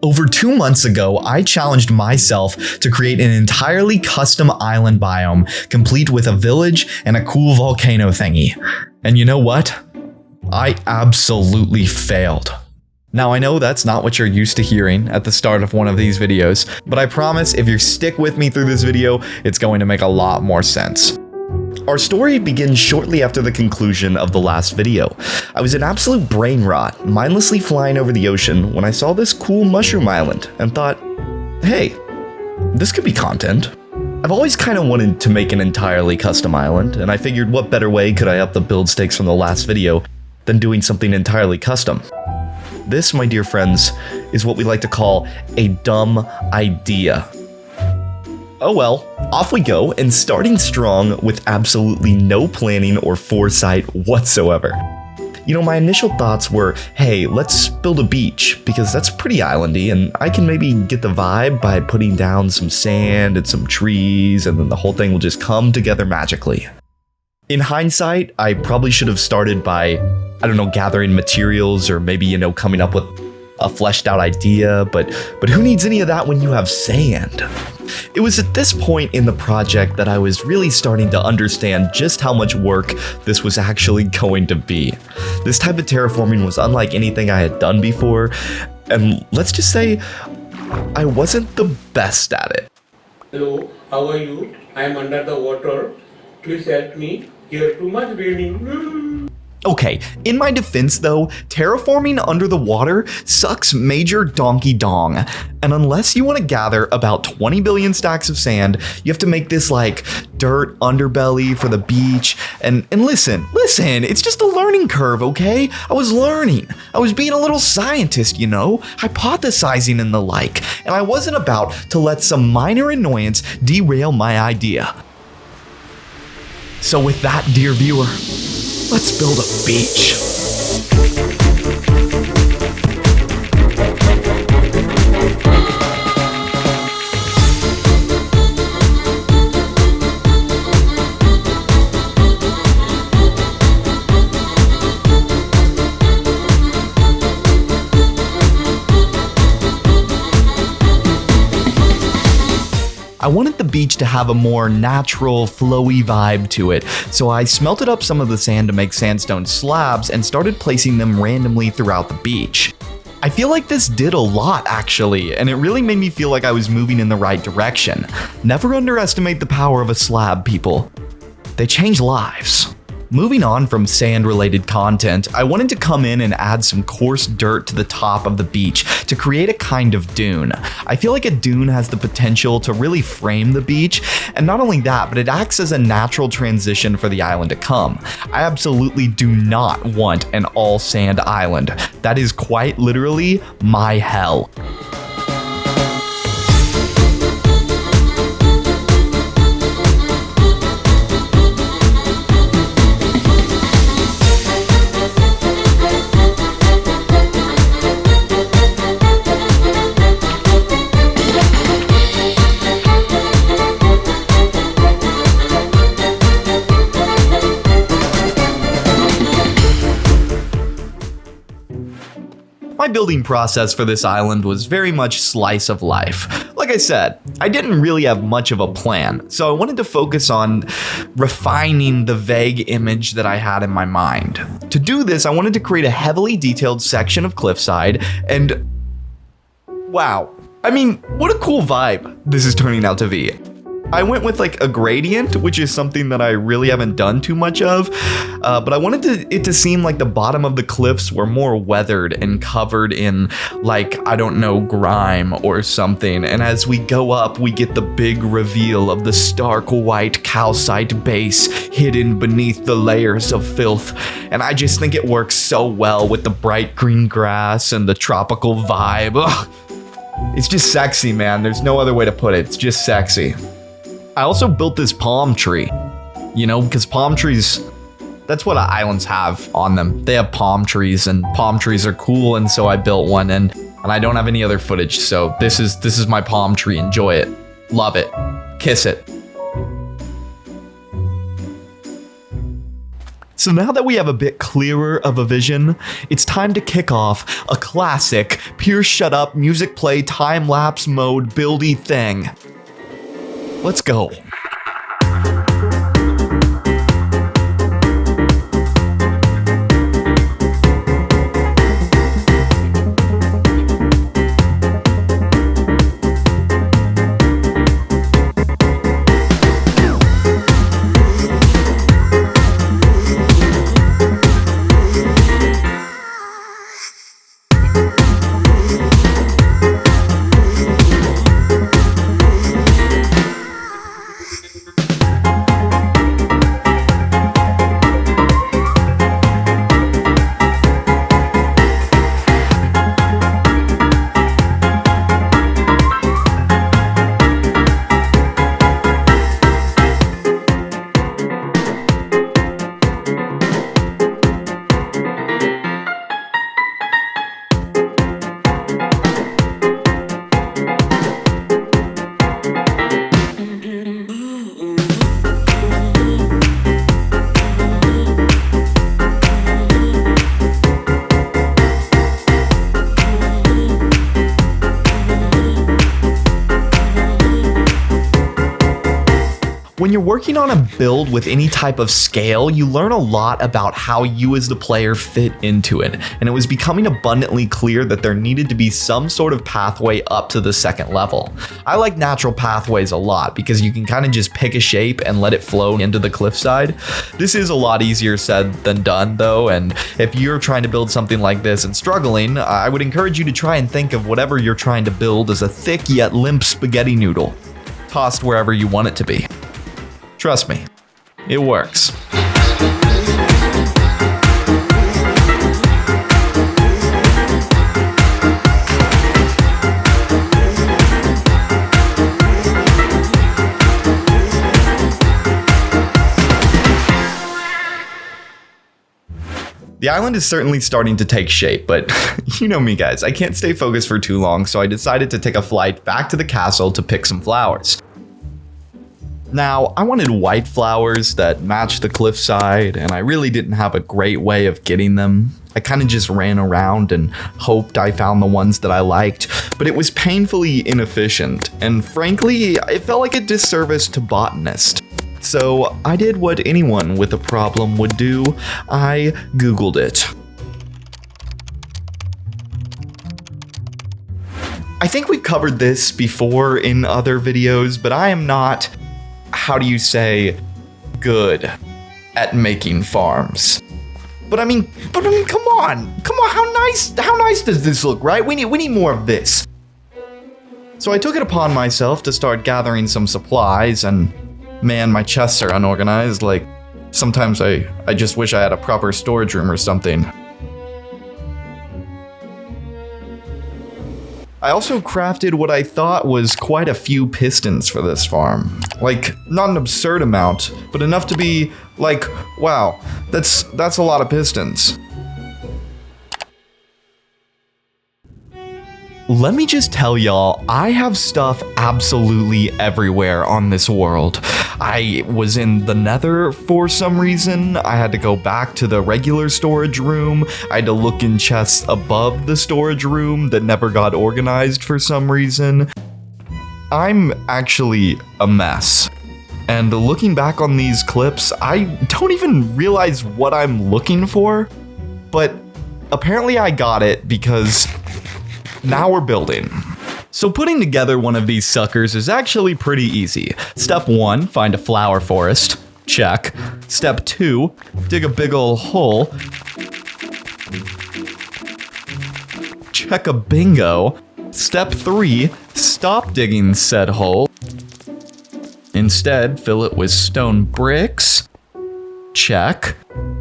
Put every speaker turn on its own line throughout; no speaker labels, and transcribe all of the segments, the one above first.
Over 2 months ago, I challenged myself to create an entirely custom island biome, complete with a village and a cool volcano thingy. And you know what? I absolutely failed. Now I know that's not what you're used to hearing at the start of one of these videos, but I promise if you stick with me through this video, it's going to make a lot more sense. Our story begins shortly after the conclusion of the last video. I was in absolute brain rot, mindlessly flying over the ocean when I saw this cool mushroom island and thought, hey, this could be content. I've always kind of wanted to make an entirely custom island, and I figured what better way could I up the build stakes from the last video than doing something entirely custom. This, my dear friends, is what we like to call a dumb idea. Oh well, off we go, and starting strong with absolutely no planning or foresight whatsoever. You know, my initial thoughts were, hey, let's build a beach, because that's pretty islandy, and I can maybe get the vibe by putting down some sand and some trees, and then the whole thing will just come together magically. In hindsight, I probably should have started by, I don't know, gathering materials, or maybe, coming up with a fleshed out idea, but who needs any of that when you have sand? It was at this point in the project that I was really starting to understand just how much work this was actually going to be. This type of terraforming was unlike anything I had done before, and let's just say, I wasn't the best at it.
Hello, how are you? I am under the water. Please help me. Here too much raining.
Okay, in my defense though, terraforming under the water sucks major donkey dong. And unless you want to gather about 20 billion stacks of sand, you have to make this like dirt underbelly for the beach. And listen, it's just a learning curve, okay? I was learning. I was being a little scientist, hypothesizing and the like. And I wasn't about to let some minor annoyance derail my idea. So with that, dear viewer, let's build a beach. I wanted the beach to have a more natural, flowy vibe to it, so I smelted up some of the sand to make sandstone slabs and started placing them randomly throughout the beach. I feel like this did a lot actually, and it really made me feel like I was moving in the right direction. Never underestimate the power of a slab, people. They change lives. Moving on from sand-related content, I wanted to come in and add some coarse dirt to the top of the beach to create a kind of dune. I feel like a dune has the potential to really frame the beach, and not only that, but it acts as a natural transition for the island to come. I absolutely do not want an all-sand island. That is quite literally my hell. My building process for this island was very much slice of life. Like I said, I didn't really have much of a plan, so I wanted to focus on refining the vague image that I had in my mind. To do this, I wanted to create a heavily detailed section of cliffside, and wow, I mean, what a cool vibe this is turning out to be. I went with like a gradient, which is something that I really haven't done too much of, but I wanted it to seem like the bottom of the cliffs were more weathered and covered in like, I don't know, grime or something. And as we go up, we get the big reveal of the stark white calcite base hidden beneath the layers of filth. And I just think it works so well with the bright green grass and the tropical vibe. Ugh. It's just sexy, man. There's no other way to put it. It's just sexy. I also built this palm tree, because palm trees, that's what islands have on them. They have palm trees, and palm trees are cool, and so I built one, and I don't have any other footage, so this is my palm tree. Enjoy it. Love it. Kiss it. So now that we have a bit clearer of a vision, it's time to kick off a classic pure shut up music play time-lapse mode buildy thing. Let's go. When you're working on a build with any type of scale, you learn a lot about how you as the player fit into it, and it was becoming abundantly clear that there needed to be some sort of pathway up to the second level. I like natural pathways a lot because you can kind of just pick a shape and let it flow into the cliffside. This is a lot easier said than done though, and if you're trying to build something like this and struggling, I would encourage you to try and think of whatever you're trying to build as a thick yet limp spaghetti noodle, tossed wherever you want it to be. Trust me, it works. The island is certainly starting to take shape, but you know me guys, I can't stay focused for too long, so I decided to take a flight back to the castle to pick some flowers. Now, I wanted white flowers that matched the cliffside, and I really didn't have a great way of getting them. I kind of just ran around and hoped I found the ones that I liked, but it was painfully inefficient, and frankly, it felt like a disservice to botanists. So I did what anyone with a problem would do. I Googled it. I think we've covered this before in other videos, but I am not, how do you say, good at making farms. But I mean, come on, how nice does this look, right? We need more of this. So I took it upon myself to start gathering some supplies, and man, my chests are unorganized. Like, sometimes I just wish I had a proper storage room or something. I also crafted what I thought was quite a few pistons for this farm. Like, not an absurd amount, but enough to be like, wow, that's a lot of pistons. Let me just tell y'all, I have stuff absolutely everywhere on this world. I was in the Nether for some reason. I had to go back to the regular storage room. I had to look in chests above the storage room that never got organized for some reason. I'm actually a mess. And looking back on these clips, I don't even realize what I'm looking for, but apparently I got it because now we're building. So putting together one of these suckers is actually pretty easy. Step 1, find a flower forest. Check. Step 2, dig a big ol' hole. Check a bingo. Step 3, stop digging said hole. Instead, fill it with stone bricks. Check.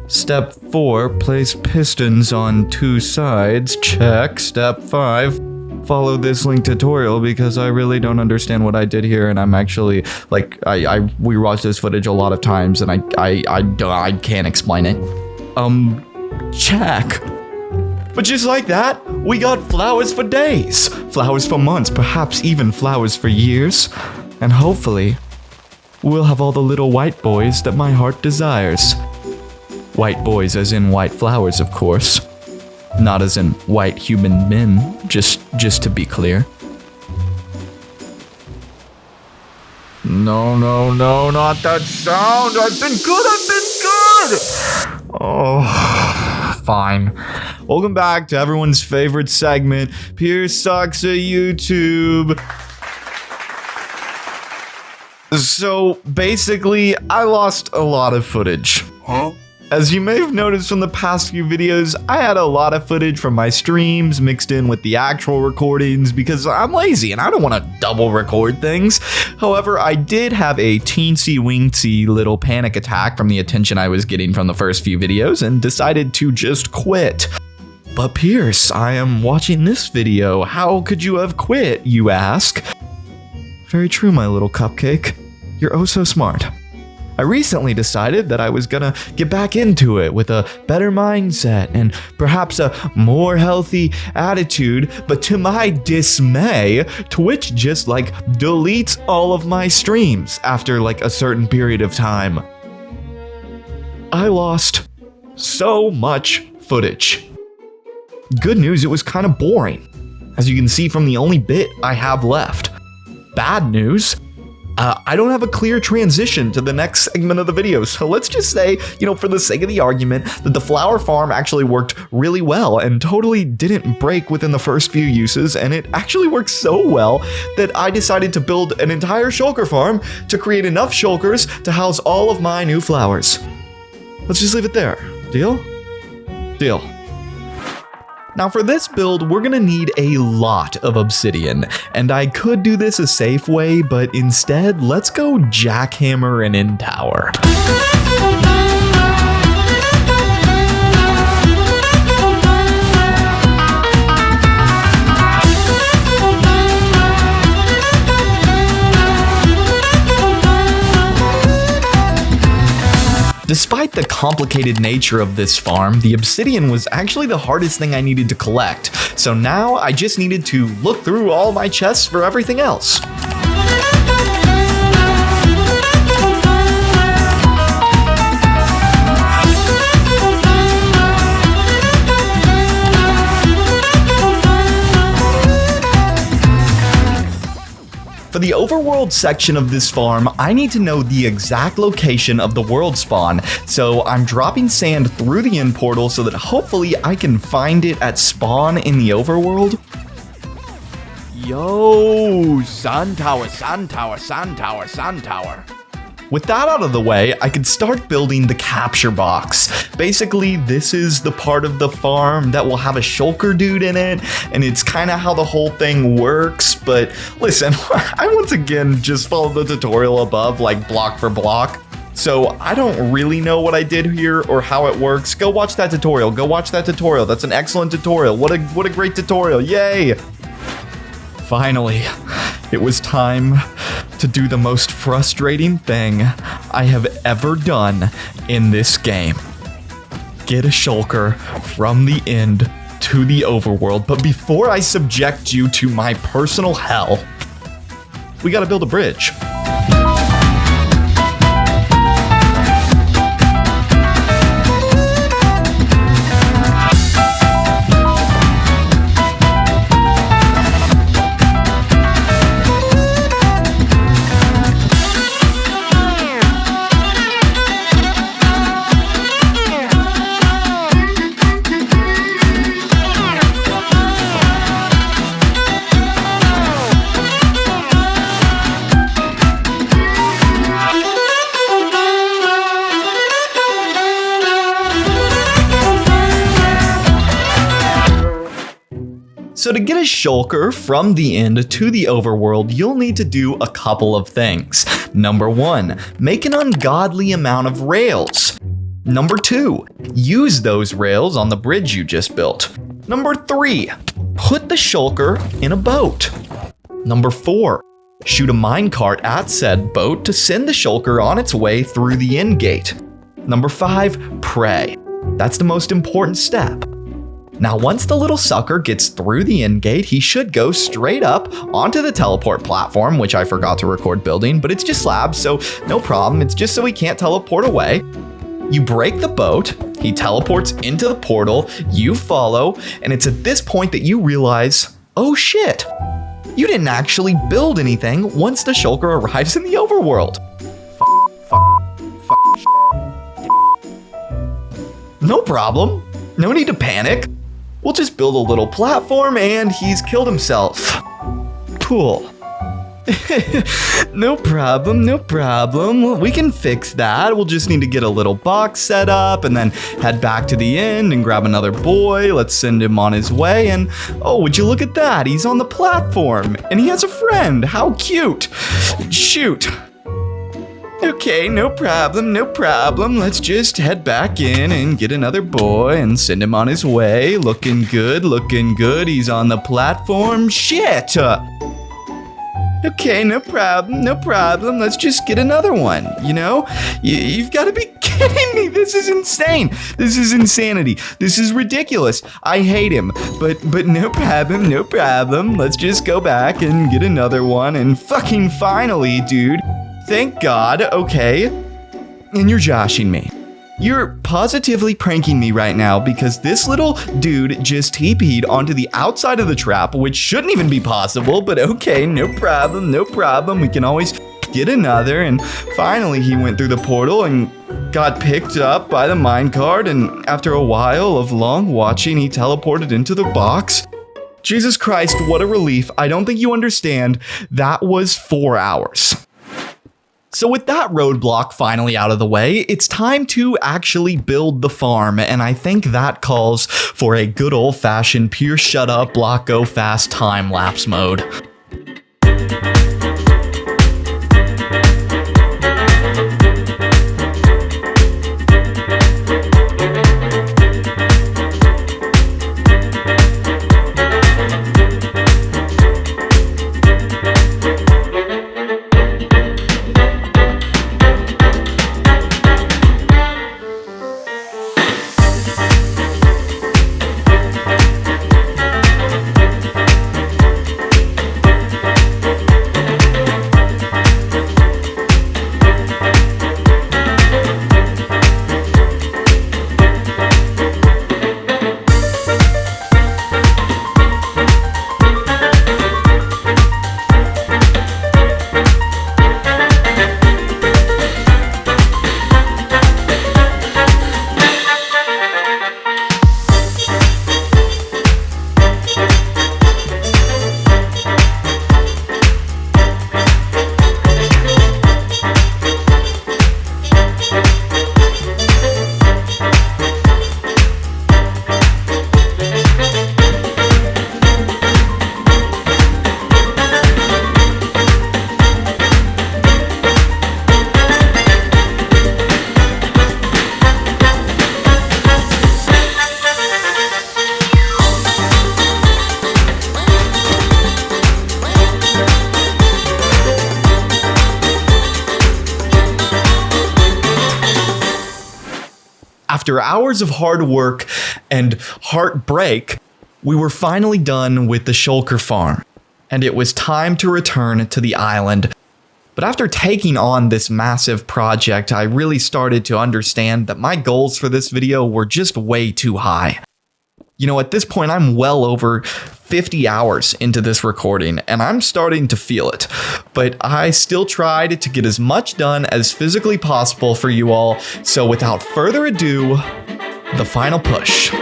Step 4, place pistons on 2 sides. Check. Step 5, follow this link tutorial because I really don't understand what I did here, and I'm actually like we watched this footage a lot of times and I can't explain it. Check. But just like that, we got flowers for days, flowers for months, perhaps even flowers for years, and hopefully we'll have all the little white boys that my heart desires. White boys as in white flowers, of course. Not as in white human men, just to be clear. No, not that sound. I've been good. Oh, fine. Welcome back to everyone's favorite segment, Pierce Sucks at YouTube. So basically, I lost a lot of footage.
Huh?
As you may have noticed from the past few videos, I had a lot of footage from my streams mixed in with the actual recordings because I'm lazy and I don't want to double record things. However, I did have a teensy-weensy little panic attack from the attention I was getting from the first few videos and decided to just quit. But Pierce, I am watching this video. How could you have quit, you ask? Very true, my little cupcake. You're oh so smart. I recently decided that I was gonna get back into it with a better mindset and perhaps a more healthy attitude, but to my dismay, Twitch just deletes all of my streams after a certain period of time. I lost so much footage. Good news, it was kind of boring, as you can see from the only bit I have left. Bad news, I don't have a clear transition to the next segment of the video, so let's just say, for the sake of the argument, that the flower farm actually worked really well and totally didn't break within the first few uses, and it actually worked so well that I decided to build an entire shulker farm to create enough shulkers to house all of my new flowers. Let's just leave it there. Deal? Deal. Now for this build, we're gonna need a lot of obsidian, and I could do this a safe way, but instead, let's go jackhammer an end tower. Despite the complicated nature of this farm, the obsidian was actually the hardest thing I needed to collect, so now I just needed to look through all my chests for everything else. For the overworld section of this farm, I need to know the exact location of the world spawn, so I'm dropping sand through the end portal so that hopefully I can find it at spawn in the overworld.
Yo, sun tower, sun tower, sun tower, sun tower.
With that out of the way, I could start building the capture box. Basically, this is the part of the farm that will have a shulker dude in it, and it's kind of how the whole thing works. But listen, I once again just followed the tutorial above, block for block. So I don't really know what I did here or how it works. Go watch that tutorial. That's an excellent tutorial. What a great tutorial. Yay! Finally, it was time to do the most frustrating thing I have ever done in this game. Get a shulker from the end to the overworld, but before I subject you to my personal hell, we gotta build a bridge. So to get a shulker from the end to the overworld, you'll need to do a couple of things. Number 1, make an ungodly amount of rails. Number 2, use those rails on the bridge you just built. Number 3, put the shulker in a boat. Number 4, shoot a minecart at said boat to send the shulker on its way through the end gate. Number 5, pray. That's the most important step. Now, once the little sucker gets through the end gate, he should go straight up onto the teleport platform, which I forgot to record building, but it's just slabs, so no problem. It's just so he can't teleport away. You break the boat, he teleports into the portal, you follow, and it's at this point that you realize, oh shit, you didn't actually build anything once the shulker arrives in the overworld. No problem. No need to panic. We'll just build a little platform and he's killed himself. Cool. No problem, no problem. We can fix that. We'll just need to get a little box set up and then head back to the inn and grab another boy. Let's send him on his way. And oh, would you look at that? He's on the platform and he has a friend. How cute. Shoot. Okay, no problem, no problem. Let's just head back in and get another boy and send him on his way. Looking good, looking good. He's on the platform. Shit! Okay, no problem, no problem. Let's just get another one, you know? You've got to be kidding me. This is insane. This is insanity. This is ridiculous. I hate him. But no problem, no problem. Let's just go back and get another one. And fucking finally, dude. Thank God, okay. And you're joshing me. You're positively pranking me right now because this little dude just TP'd onto the outside of the trap, which shouldn't even be possible, but okay, no problem, no problem. We can always get another. And finally, he went through the portal and got picked up by the minecart, and after a while of long watching, he teleported into the box. Jesus Christ, what a relief. I don't think you understand. That was 4 hours. So with that roadblock finally out of the way, it's time to actually build the farm, and I think that calls for a good old-fashioned pure shut up, block go fast time-lapse mode. After hours of hard work and heartbreak, we were finally done with the shulker farm, and it was time to return to the island. But after taking on this massive project, I really started to understand that my goals for this video were just way too high. You know, at this point, I'm well over 50 hours into this recording, and I'm starting to feel it. But I still tried to get as much done as physically possible for you all, so without further ado, the final push.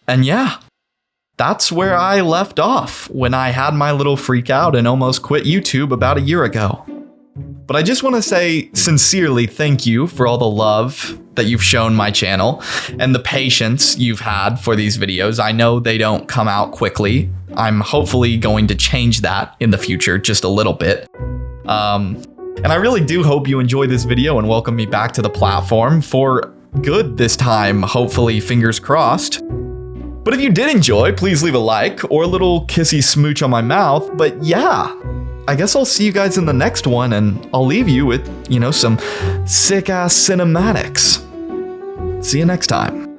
And yeah, that's where I left off when I had my little freak out and almost quit YouTube about a year ago. But I just want to say sincerely thank you for all the love that you've shown my channel and the patience you've had for these videos. I know they don't come out quickly. I'm hopefully going to change that in the future just a little bit. And I really do hope you enjoyed this video and welcome me back to the platform for good this time, hopefully, fingers crossed. But if you did enjoy, please leave a like or a little kissy smooch on my mouth. But yeah, I guess I'll see you guys in the next one, and I'll leave you with, some sick-ass cinematics. See you next time.